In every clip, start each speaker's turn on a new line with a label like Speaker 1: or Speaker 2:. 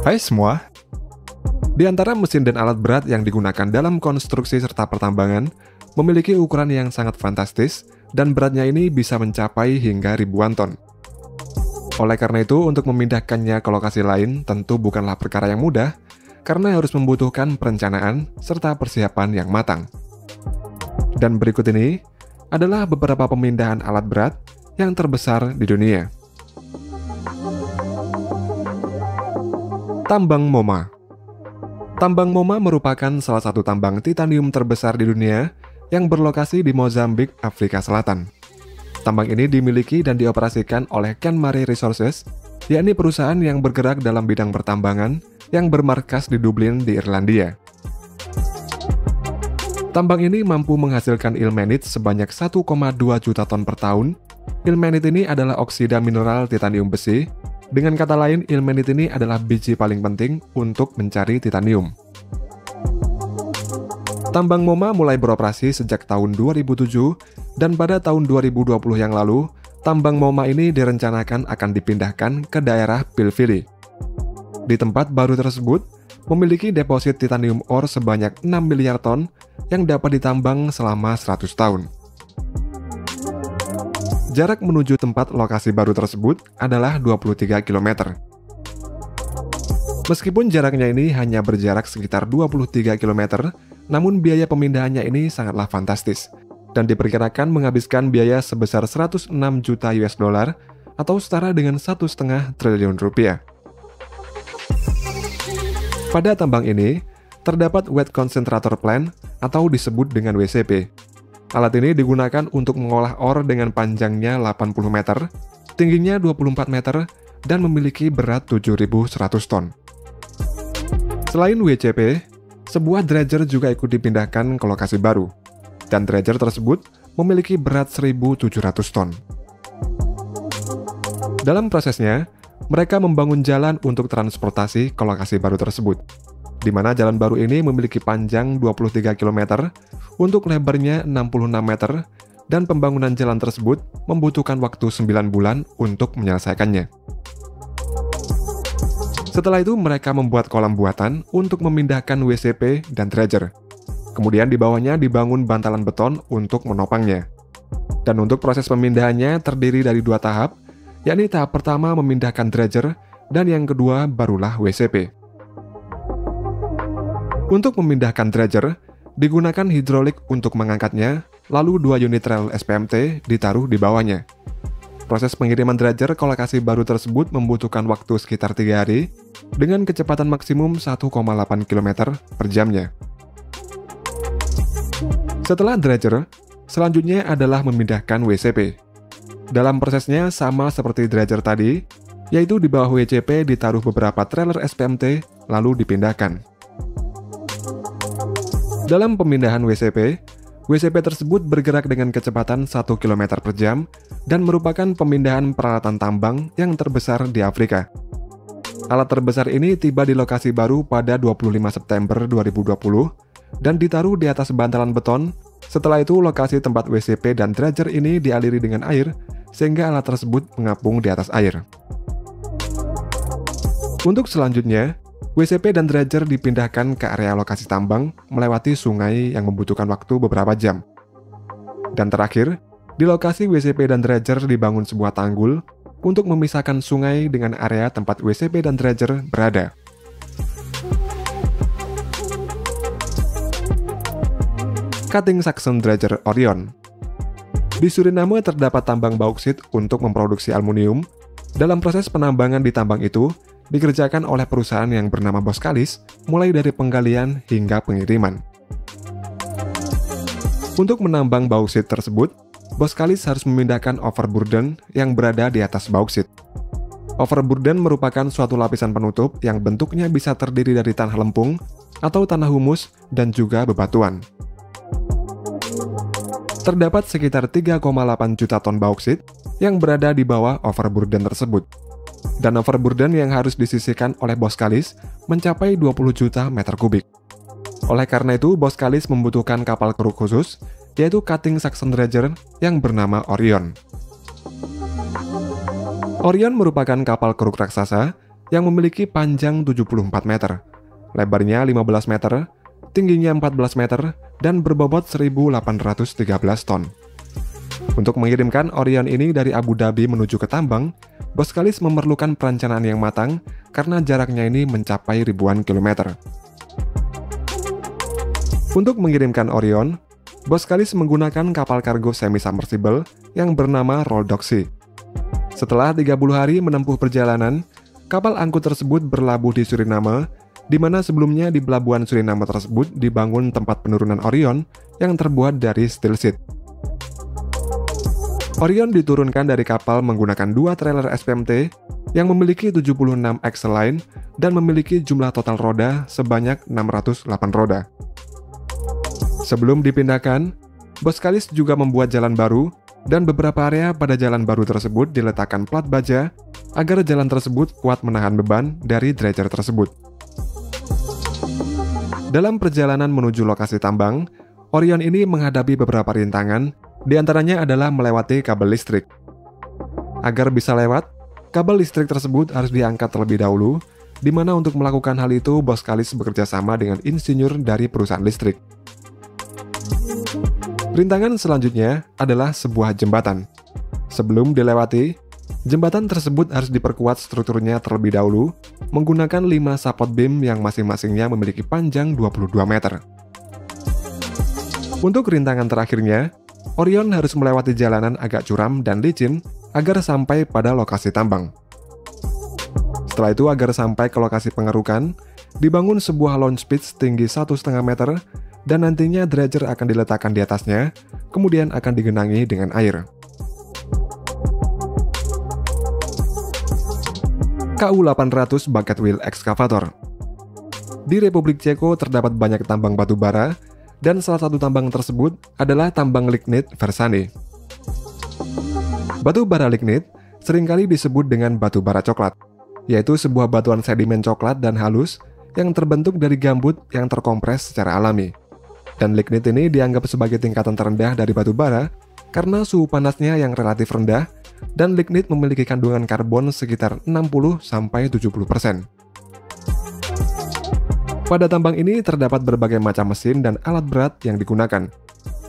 Speaker 1: Hai semua, di antara mesin dan alat berat yang digunakan dalam konstruksi serta pertambangan memiliki ukuran yang sangat fantastis dan beratnya ini bisa mencapai hingga ribuan ton. Oleh karena itu, untuk memindahkannya ke lokasi lain tentu bukanlah perkara yang mudah karena harus membutuhkan perencanaan serta persiapan yang matang. Dan berikut ini adalah beberapa pemindahan alat berat yang terbesar di dunia. Tambang Moma. Tambang Moma merupakan salah satu tambang titanium terbesar di dunia yang berlokasi di Mozambik, Afrika Selatan. Tambang ini dimiliki dan dioperasikan oleh Kenmare Resources, yakni perusahaan yang bergerak dalam bidang pertambangan yang bermarkas di Dublin di Irlandia. Tambang ini mampu menghasilkan ilmenit sebanyak 1,2 juta ton per tahun. Ilmenit ini adalah oksida mineral titanium besi. Dengan kata lain, ilmenit ini adalah biji paling penting untuk mencari titanium. Tambang Moma mulai beroperasi sejak tahun 2007 dan pada tahun 2020 yang lalu, tambang Moma ini direncanakan akan dipindahkan ke daerah Pilvili. Di tempat baru tersebut, memiliki deposit titanium ore sebanyak 6 miliar ton yang dapat ditambang selama 100 tahun. Jarak menuju tempat lokasi baru tersebut adalah 23 km. Meskipun jaraknya ini hanya berjarak sekitar 23 km, namun biaya pemindahannya ini sangatlah fantastis dan diperkirakan menghabiskan biaya sebesar 106 juta US dollar atau setara dengan 1,5 triliun rupiah. Pada tambang ini, terdapat Wet Concentrator Plant atau disebut dengan WCP. Alat ini digunakan untuk mengolah ore dengan panjangnya 80 meter, tingginya 24 meter, dan memiliki berat 7.100 ton. Selain WCP, sebuah dredger juga ikut dipindahkan ke lokasi baru, dan dredger tersebut memiliki berat 1.700 ton. Dalam prosesnya, mereka membangun jalan untuk transportasi ke lokasi baru tersebut, di mana jalan baru ini memiliki panjang 23 km, untuk lebarnya 66 meter, dan pembangunan jalan tersebut membutuhkan waktu 9 bulan untuk menyelesaikannya. Setelah itu, mereka membuat kolam buatan untuk memindahkan WCP dan dredger. Kemudian di bawahnya dibangun bantalan beton untuk menopangnya. Dan untuk proses pemindahannya terdiri dari 2 tahap, yakni tahap pertama memindahkan dredger, dan yang kedua barulah WCP. Untuk memindahkan dredger, digunakan hidrolik untuk mengangkatnya, lalu 2 unit rel SPMT ditaruh di bawahnya. Proses pengiriman dredger ke lokasi baru tersebut membutuhkan waktu sekitar 3 hari, dengan kecepatan maksimum 1,8 km per jamnya. Setelah dredger, selanjutnya adalah memindahkan WCP. Dalam prosesnya sama seperti dredger tadi, yaitu di bawah WCP ditaruh beberapa trailer SPMT, lalu dipindahkan. Dalam pemindahan WCP tersebut bergerak dengan kecepatan 1 km per jam dan merupakan pemindahan peralatan tambang yang terbesar di Afrika. Alat terbesar ini tiba di lokasi baru pada 25 September 2020 dan ditaruh di atas bantalan beton. Setelah itu, lokasi tempat WCP dan dredger ini dialiri dengan air sehingga alat tersebut mengapung di atas air. Untuk selanjutnya, WCP dan dredger dipindahkan ke area lokasi tambang melewati sungai yang membutuhkan waktu beberapa jam. Dan terakhir, di lokasi WCP dan dredger dibangun sebuah tanggul untuk memisahkan sungai dengan area tempat WCP dan dredger berada. Cutting Suction Dredger Orion. Di Suriname terdapat tambang bauksit untuk memproduksi aluminium. Dalam proses penambangan di tambang itu, dikerjakan oleh perusahaan yang bernama Boskalis, mulai dari penggalian hingga pengiriman. Untuk menambang bauksit tersebut, Boskalis harus memindahkan overburden yang berada di atas bauksit. Overburden merupakan suatu lapisan penutup yang bentuknya bisa terdiri dari tanah lempung atau tanah humus dan juga bebatuan. Terdapat sekitar 3,8 juta ton bauksit yang berada di bawah overburden tersebut. Dan overburden yang harus disisihkan oleh Boskalis mencapai 20 juta meter kubik. Oleh karena itu, Boskalis membutuhkan kapal keruk khusus, yaitu Cutting Suction Dredger yang bernama Orion. Orion merupakan kapal keruk raksasa yang memiliki panjang 74 meter, lebarnya 15 meter, tingginya 14 meter, dan berbobot 1.813 ton. Untuk mengirimkan Orion ini dari Abu Dhabi menuju ke tambang, Boskalis memerlukan perencanaan yang matang karena jaraknya ini mencapai ribuan kilometer. Untuk mengirimkan Orion, Boskalis menggunakan kapal kargo semi-submersible yang bernama Roldoxy. Setelah 30 hari menempuh perjalanan, kapal angkut tersebut berlabuh di Suriname, di mana sebelumnya di pelabuhan Suriname tersebut dibangun tempat penurunan Orion yang terbuat dari steel sheet. Orion diturunkan dari kapal menggunakan 2 trailer SPMT yang memiliki 76 axle line dan memiliki jumlah total roda sebanyak 608 roda. Sebelum dipindahkan, Boskalis juga membuat jalan baru dan beberapa area pada jalan baru tersebut diletakkan plat baja agar jalan tersebut kuat menahan beban dari dredger tersebut. Dalam perjalanan menuju lokasi tambang, Orion ini menghadapi beberapa rintangan, di antaranya adalah melewati kabel listrik. Agar bisa lewat, kabel listrik tersebut harus diangkat terlebih dahulu, di mana untuk melakukan hal itu Boskalis bekerja sama dengan insinyur dari perusahaan listrik. Rintangan selanjutnya adalah sebuah jembatan. Sebelum dilewati, jembatan tersebut harus diperkuat strukturnya terlebih dahulu menggunakan 5 support beam yang masing-masingnya memiliki panjang 22 meter. Untuk rintangan terakhirnya, Orion harus melewati jalanan agak curam dan licin agar sampai pada lokasi tambang. Setelah itu, agar sampai ke lokasi pengerukan, dibangun sebuah launch pit setinggi 1,5 meter dan nantinya dredger akan diletakkan di atasnya, kemudian akan digenangi dengan air. KU-800 Bucket Wheel Excavator. Di Republik Ceko terdapat banyak tambang batu bara, dan salah satu tambang tersebut adalah tambang lignit Versani. Batu bara lignit seringkali disebut dengan batu bara coklat, yaitu sebuah batuan sedimen coklat dan halus yang terbentuk dari gambut yang terkompres secara alami. Dan lignit ini dianggap sebagai tingkatan terendah dari batu bara karena suhu panasnya yang relatif rendah, dan lignit memiliki kandungan karbon sekitar 60-70%. Pada tambang ini terdapat berbagai macam mesin dan alat berat yang digunakan.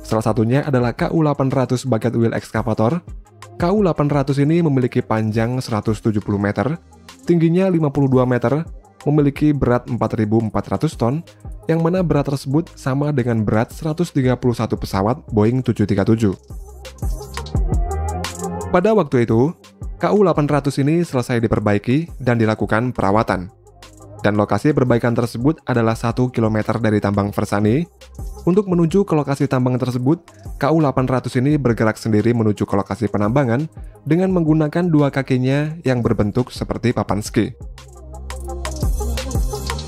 Speaker 1: Salah satunya adalah KU-800 Bucket Wheel Excavator. KU-800 ini memiliki panjang 170 meter, tingginya 52 meter, memiliki berat 4.400 ton, yang mana berat tersebut sama dengan berat 131 pesawat Boeing 737. Pada waktu itu, KU-800 ini selesai diperbaiki dan dilakukan perawatan. Dan lokasi perbaikan tersebut adalah 1 km dari tambang Versani. Untuk menuju ke lokasi tambang tersebut, KU-800 ini bergerak sendiri menuju ke lokasi penambangan dengan menggunakan 2 kakinya yang berbentuk seperti papan ski.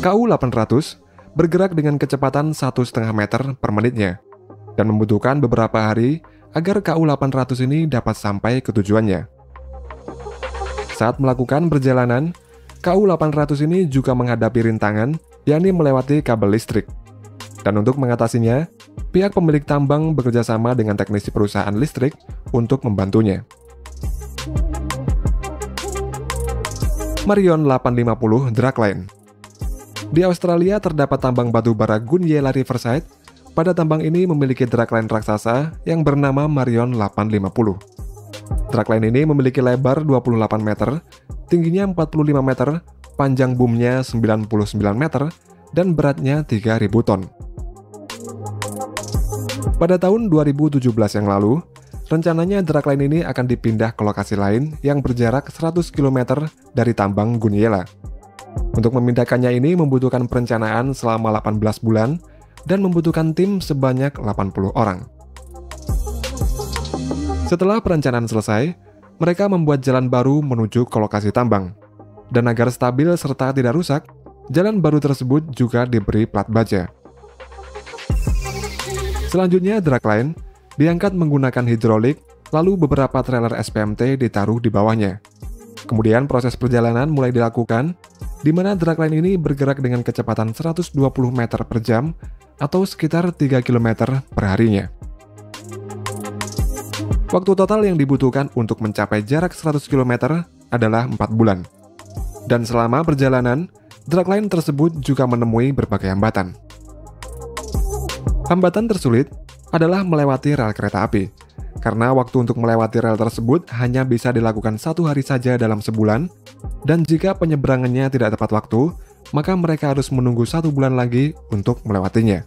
Speaker 1: KU-800 bergerak dengan kecepatan 1,5 meter per menitnya dan membutuhkan beberapa hari agar KU-800 ini dapat sampai ke tujuannya. Saat melakukan perjalanan, KU-800 ini juga menghadapi rintangan, yakni melewati kabel listrik. Dan untuk mengatasinya, pihak pemilik tambang bekerja sama dengan teknisi perusahaan listrik untuk membantunya. Marion 850 Dragline. Di Australia terdapat tambang batu bara Goonyella Riverside. Pada tambang ini memiliki dragline raksasa yang bernama Marion 850. Dragline ini memiliki lebar 28 meter, tingginya 45 meter, panjang boomnya 99 meter, dan beratnya 3.000 ton. Pada tahun 2017 yang lalu, rencananya dragline ini akan dipindah ke lokasi lain yang berjarak 100 km dari tambang Goonyella. Untuk memindahkannya ini membutuhkan perencanaan selama 18 bulan dan membutuhkan tim sebanyak 80 orang. Setelah perencanaan selesai, mereka membuat jalan baru menuju ke lokasi tambang. Dan agar stabil serta tidak rusak, jalan baru tersebut juga diberi plat baja. Selanjutnya, dragline diangkat menggunakan hidrolik, lalu beberapa trailer SPMT ditaruh di bawahnya. Kemudian proses perjalanan mulai dilakukan, di mana dragline ini bergerak dengan kecepatan 120 meter per jam atau sekitar 3 km per harinya. Waktu total yang dibutuhkan untuk mencapai jarak 100 km adalah 4 bulan. Dan selama perjalanan, drag line tersebut juga menemui berbagai hambatan. Hambatan tersulit adalah melewati rel kereta api, karena waktu untuk melewati rel tersebut hanya bisa dilakukan 1 hari saja dalam sebulan, dan jika penyeberangannya tidak tepat waktu, maka mereka harus menunggu 1 bulan lagi untuk melewatinya.